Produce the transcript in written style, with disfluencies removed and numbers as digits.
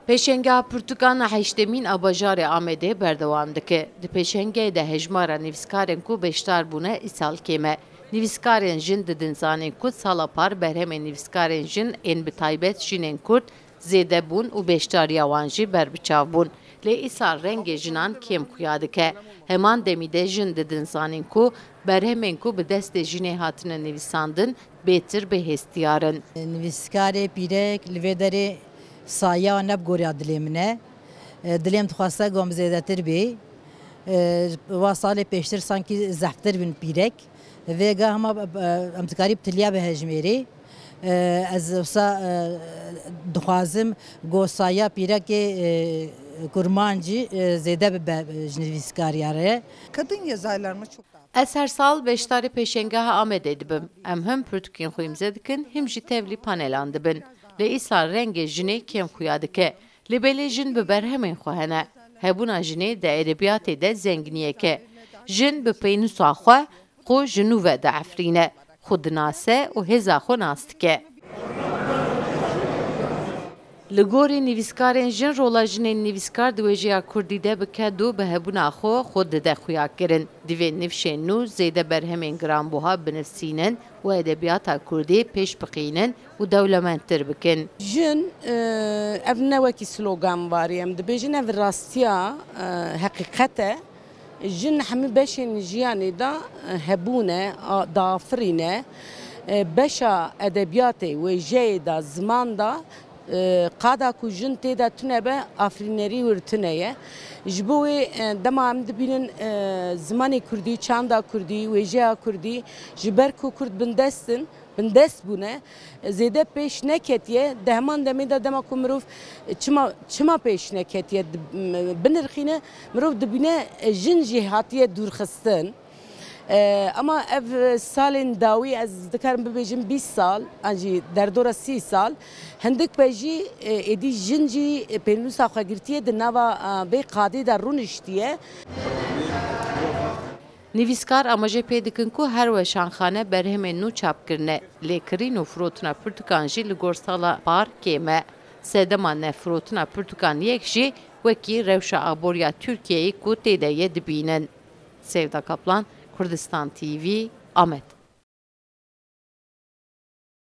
Pêşengeha Pirtûkan heştemîn a bajarê Amedê berdewam dike. Di pêşengehê de hejmara nivîskarên ku beşdar bûne îsal kêm e. Nivîskarên jin didin zanên ku sala par berhemên nivîskarên jin ên bi taybet jinên Kurd zêde bûn û beşdariya wan jî berbiçav bûn. Lê îsal rengê jinan kêm xuya dike. Heman demî de jin didin zanên ku berhemên ku bi destê jinê hatine nivîsandin bêtir bêhêstiyarin. Nivîskarê pîrek li vê derê saya nebgoriya dilê min e. Dilêm dixwaste gom zêdetir bê. Wa salê pêştir sankî zehftir bin pîrek. Vêga hema em dikarî tiliya bihejmêrê. Ez wisa dixwazim got saya pîrekê kurman jî zêde bibe ji nivîskariya re. Kadın yazarlarıma çok daha. Ez her sal beşdarê pêşengeha Amedê dibim. Em him pirtûkên xwe îmze dikin, him jî tevlî panelan dibin. Lê îsal rengê jinê kêm xuya dike. Li belê jin bi berhemên xwe hene. Hebûna jinê di edebiyatê de zenginiyek e. Jin bi pênûsa xwe xwe ji nû ve diefrîne. Xwe dinase û hêza xwe nas dike. Li gorî nivîskarên jin rola jinên nivîskar di wêjeya Kurdî de bike û bi hebûna xwe dide xuyakirin. Divê nivşên nû zêde berhemên giranbuha binivîsînin û edebiyata Kurdî pêş bixînin û dewlemendtir bikin. Jin ev ne wekî slogan varî em dibêjin ev rastiya heqîqet e. Jin hemû beşên jiyanê da hebûne, dafirîne, beşa edebiyatê wêjeyê da ziman da qada ku jin têda tune be afrînerî wir tune ye. Ji bo wê dema em dibînin zimanê Kurdî, çanda Kurdî, wêjeya Kurdî ji ber ku Kurd bindest bûne zêde pêş neketiye. Di heman demê de dema ku mirov çima pêş neketiye binirxîne mirov dibîne jin jî hatiye dûrxistin. Ama ev salên dawî ez dikarim bibêjim 20 sal an jî derdora 30 sal hindik be jî êdî jin jî pênûsa xwe girtiye di nava bê qadê de rûniştiye. Nivîskar amajê pê dikin ku her weşanxane berhemên nû çapkirine. Lêkirîn û firotina pirtûkan jî li gor sala par kêm e. Sedema nefrotina pirtûkan yek jî wekî rewşa aboriya Tirkiyeyê ku têde ye dibînin. Sevda Kaplan, Kurdistan TV, Amed.